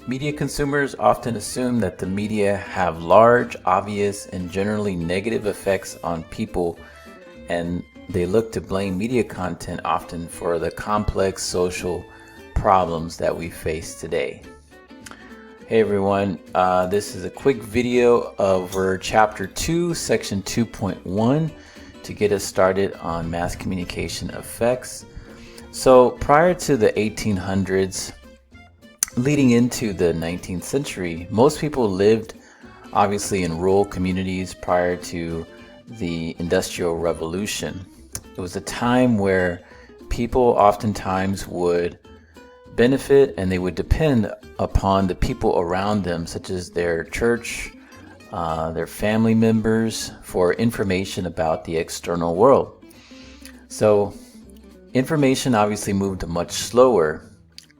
Media consumers often assume that the media have large, obvious, and generally negative effects on people, and they look to blame media content often for the complex social problems that we face today. Hey everyone, this is a quick video over Chapter 2, Section 2.1 to get us started on mass communication effects. So prior to the 1800s, leading into the 19th century, most people lived obviously in rural communities prior to the Industrial Revolution. It was a time where people oftentimes would benefit and they would depend upon the people around them, such as their church, their family members, for information about the external world. So information obviously moved much slower,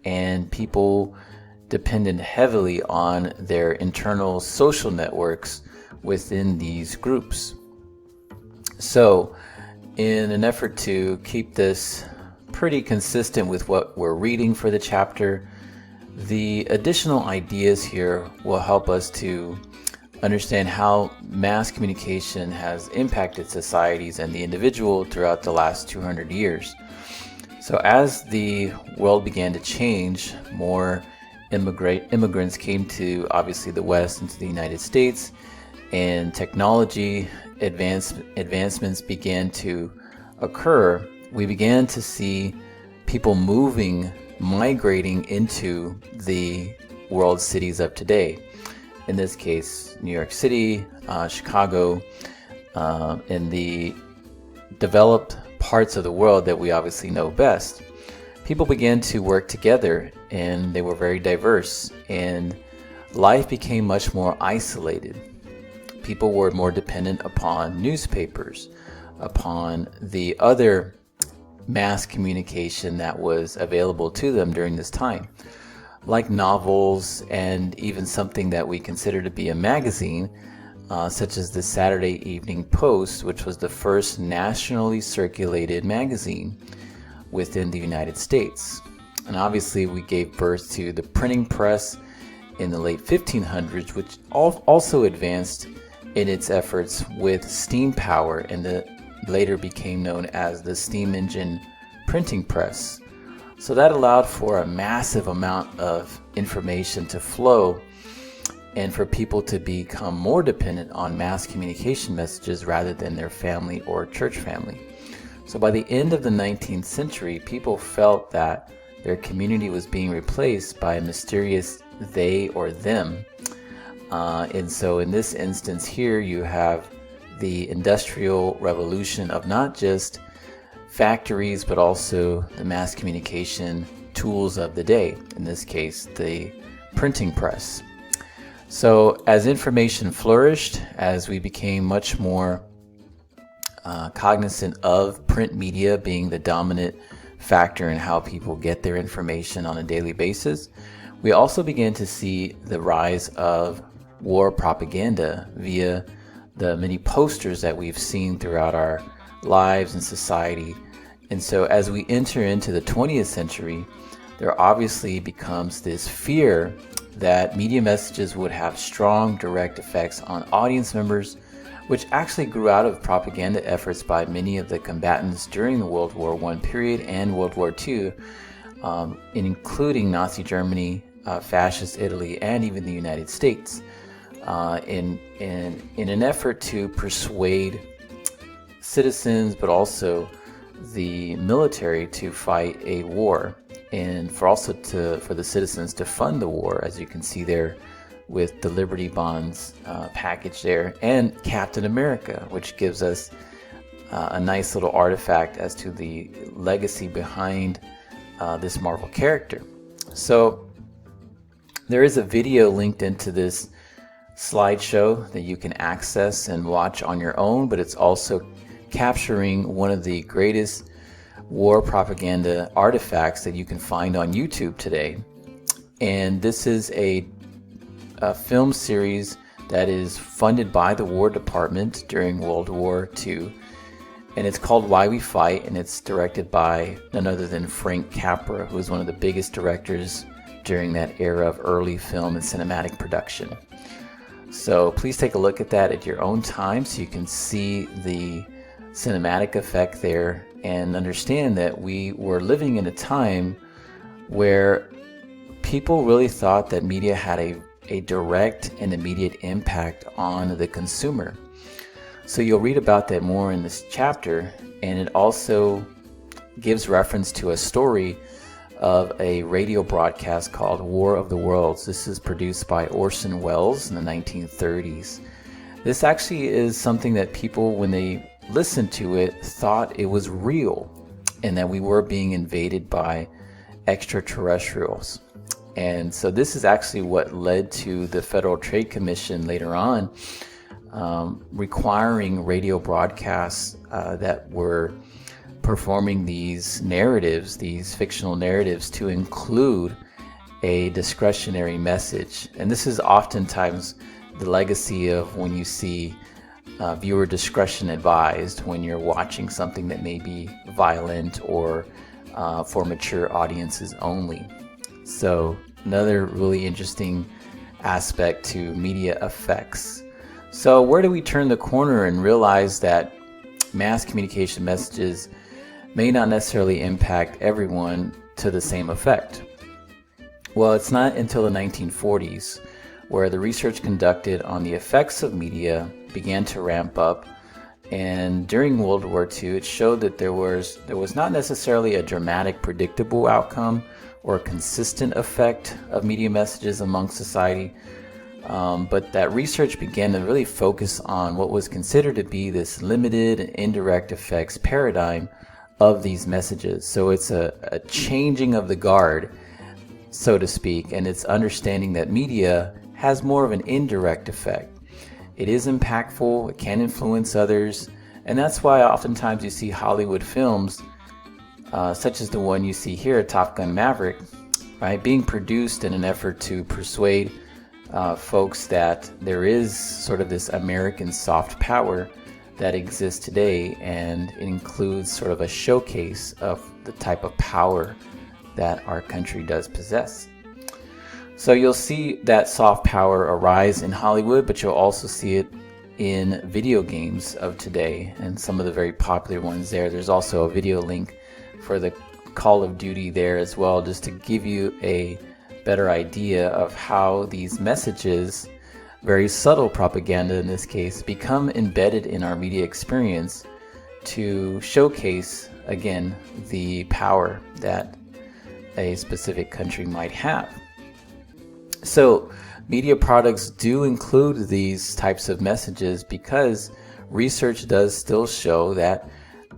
and people depended heavily on their internal social networks within these groups. So in an effort to keep this pretty consistent with what we're reading for the chapter, the additional ideas here will help us to understand how mass communication has impacted societies and the individual throughout the last 200 years. So as the world began to change, more immigrants came to obviously the West and to the United States, and technology advancements began to occur. We began to see people migrating into the world cities of today. In this case, New York City, Chicago, and the developed parts of the world that we obviously know best. People began to work together, and they were very diverse, and life became much more isolated. People were more dependent upon newspapers, upon the other mass communication that was available to them during this time, like novels and even something that we consider to be a magazine, such as the Saturday Evening Post, which was the first nationally circulated magazine within the United States. And obviously we gave birth to the printing press in the late 1500s, which also advanced in its efforts with steam power, and later became known as the steam engine printing press. So that allowed for a massive amount of information to flow, and for people to become more dependent on mass communication messages rather than their family or church family. So by the end of the 19th century, people felt that their community was being replaced by a mysterious they or them. And so in this instance here, you have the Industrial Revolution of not just factories, but also the mass communication tools of the day, in this case, the printing press. So as information flourished, as we became much more cognizant of print media being the dominant factor in how people get their information on a daily basis, we also began to see the rise of war propaganda via the many posters that we've seen throughout our lives and society. And so as we enter into the 20th century, there obviously becomes this fear that media messages would have strong direct effects on audience members, which actually grew out of propaganda efforts by many of the combatants during the World War I period and World War II, including Nazi Germany, fascist Italy, and even the United States, in an effort to persuade citizens, but also the military, to fight a war, and for the citizens to fund the war, as you can see there with the Liberty Bonds package there, and Captain America, which gives us a nice little artifact as to the legacy behind this Marvel character. So there is a video linked into this slideshow that you can access and watch on your own, but it's also capturing one of the greatest war propaganda artifacts that you can find on YouTube today. And this is a film series that is funded by the War Department during World War II, and it's called Why We Fight, and it's directed by none other than Frank Capra, who is one of the biggest directors during that era of early film and cinematic production. So please take a look at that at your own time so you can see the cinematic effect there and understand that we were living in a time where people really thought that media had a direct and immediate impact on the consumer. So you'll read about that more in this chapter, and it also gives reference to a story of a radio broadcast called War of the Worlds. This is produced by Orson Welles in the 1930s. This actually is something that people, when they listened to it, thought it was real and that we were being invaded by extraterrestrials. And so this is actually what led to the Federal Trade Commission later on requiring radio broadcasts that were performing these narratives, these fictional narratives, to include a discretionary message. And this is oftentimes the legacy of when you see viewer discretion advised when you're watching something that may be violent or for mature audiences only. So another really interesting aspect to media effects. So where do we turn the corner and realize that mass communication messages may not necessarily impact everyone to the same effect? Well, it's not until the 1940s where the research conducted on the effects of media began to ramp up. And during World War II, it showed that there was not necessarily a dramatic, predictable outcome or a consistent effect of media messages among society, but that research began to really focus on what was considered to be this limited and indirect effects paradigm of these messages. So it's a changing of the guard, so to speak, and it's understanding that media has more of an indirect effect. It is impactful, it can influence others, and that's why oftentimes you see Hollywood films, such as the one you see here, Top Gun Maverick, right, being produced in an effort to persuade folks that there is sort of this American soft power that exists today, and it includes sort of a showcase of the type of power that our country does possess. So you'll see that soft power arise in Hollywood, but you'll also see it in video games of today and some of the very popular ones there. There's also a video link for the Call of Duty there as well, just to give you a better idea of how these messages, very subtle propaganda in this case, become embedded in our media experience to showcase, again, the power that a specific country might have. So media products do include these types of messages because research does still show that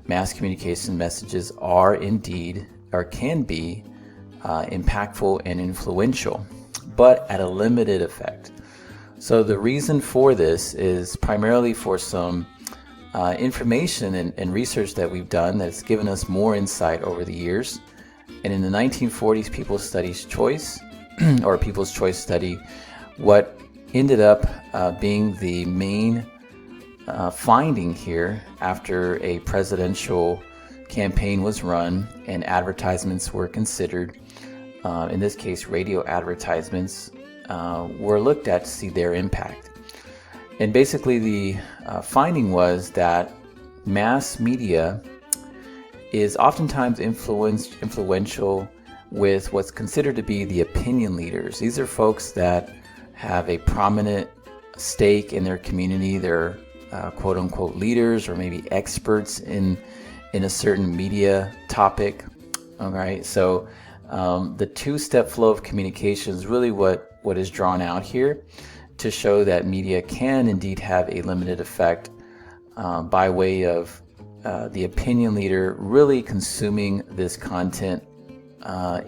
mass communication messages are indeed, or can be, impactful and influential, but at a limited effect. So the reason for this is primarily for some information and research that we've done that's given us more insight over the years. And in the 1940s People's Choice study, what ended up being the main finding here after a presidential campaign was run and advertisements were considered, in this case radio advertisements, were looked at to see their impact. And basically the finding was that mass media is oftentimes influential with what's considered to be the opinion leaders. These are folks that have a prominent stake in their community. They're quote unquote leaders or maybe experts in a certain media topic. All right, so the two-step flow of communication is really what is drawn out here to show that media can indeed have a limited effect by way of the opinion leader really consuming this content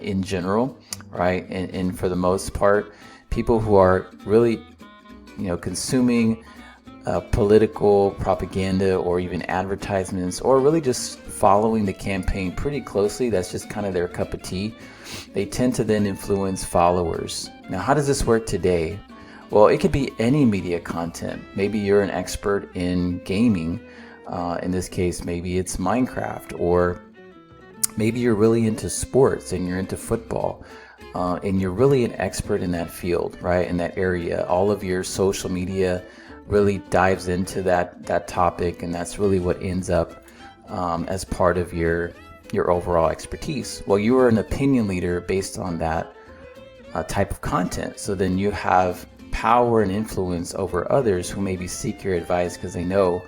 in general, right? And for the most part, people who are really, consuming political propaganda or even advertisements, or really just following the campaign pretty closely, that's just kind of their cup of tea, they tend to then influence followers. Now, how does this work today? Well, it could be any media content. Maybe you're an expert in gaming. In this case, maybe it's Minecraft, or Maybe you're really into sports and you're into football, and you're really an expert in that field, right? In that area. All of your social media really dives into that topic, and that's really what ends up as part of your overall expertise. Well, you are an opinion leader based on that type of content. So then you have power and influence over others who maybe seek your advice because they know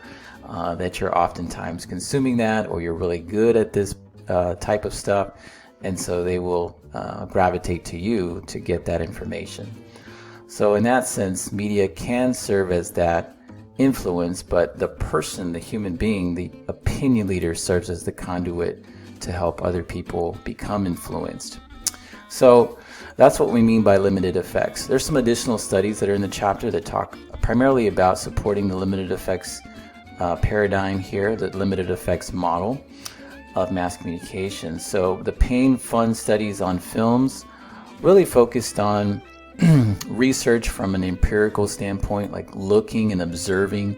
that you're oftentimes consuming that, or you're really good at this type of stuff, and so they will gravitate to you to get that information. So in that sense, media can serve as that influence, but the person, the human being, the opinion leader, serves as the conduit to help other people become influenced. So that's what we mean by limited effects. There's some additional studies that are in the chapter that talk primarily about supporting the limited effects paradigm here, the limited effects model of mass communication. So the pain fun studies on films really focused on research from an empirical standpoint, like looking and observing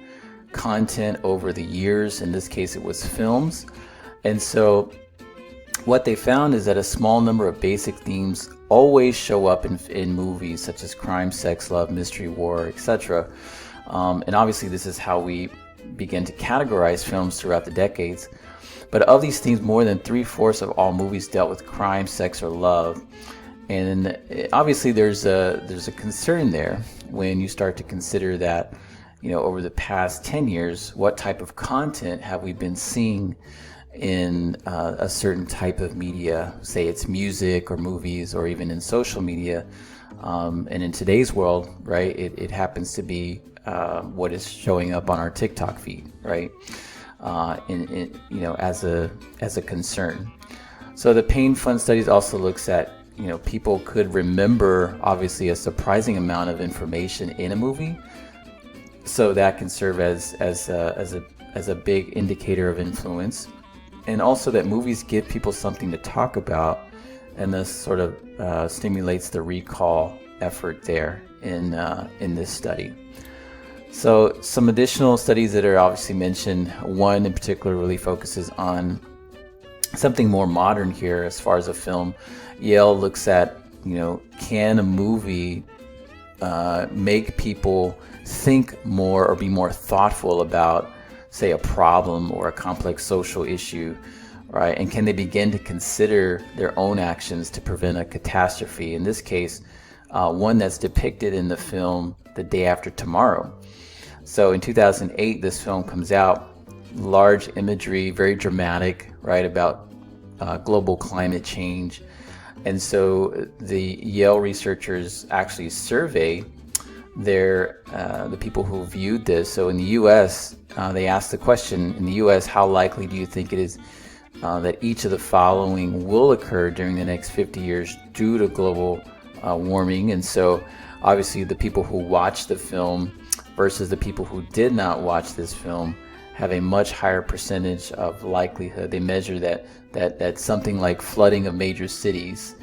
content over the years. In this case, it was films. And so what they found is that a small number of basic themes always show up in movies such as crime, sex, love, mystery, war, etc. And obviously this is how we begin to categorize films throughout the decades. But of these themes, more than 3/4 of all movies dealt with crime, sex, or love. And obviously there's a concern there when you start to consider that, over the past 10 years, what type of content have we been seeing in a certain type of media, say it's music or movies or even in social media. And in today's world, right, it happens to be what is showing up on our TikTok feed, right, as a concern. So the pain fun studies also looks at, people could remember obviously a surprising amount of information in a movie. So that can serve as a big indicator of influence. And also that movies give people something to talk about, and this sort of stimulates the recall effort there in this study. So some additional studies that are obviously mentioned, one in particular really focuses on something more modern here as far as a film. Yale looks at, can a movie make people think more or be more thoughtful about, say, a problem or a complex social issue, right? And can they begin to consider their own actions to prevent a catastrophe? In this case, one that's depicted in the film The Day After Tomorrow. So in 2008, this film comes out, large imagery, very dramatic, right, about global climate change. And so the Yale researchers actually survey the people who viewed this. So in the U.S., they asked the question, in the U.S., how likely do you think it is that each of the following will occur during the next 50 years due to global warming? And so obviously the people who watched the film versus the people who did not watch this film have a much higher percentage of likelihood. They measure that something like flooding of major cities,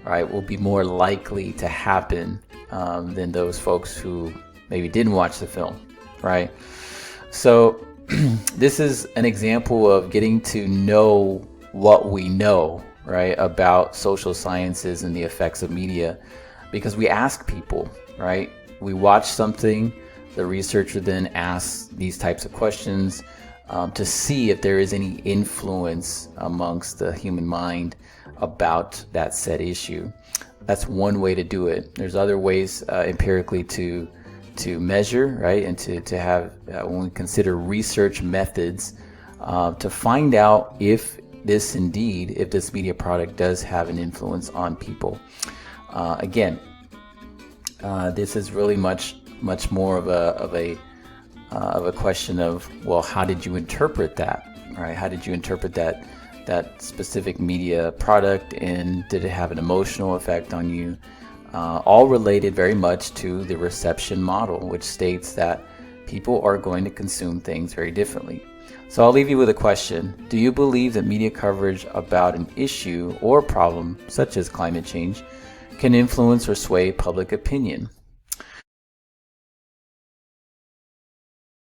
right, will be more likely to happen than those folks who maybe didn't watch the film, right? So this is an example of getting to know what we know, right, about social sciences and the effects of media, because we ask people, right? We watch something, the researcher then asks these types of questions to see if there is any influence amongst the human mind about that said issue. That's one way to do it. There's other ways empirically to measure, right, and to have, when we consider research methods, to find out if this media product does have an influence on people. Again, this is really much more of a question of, well, how did you interpret that, right? How did you interpret that specific media product, and did it have an emotional effect on you? All related very much to the reception model, which states that people are going to consume things very differently. So I'll leave you with a question. Do you believe that media coverage about an issue or problem, such as climate change, can influence or sway public opinion?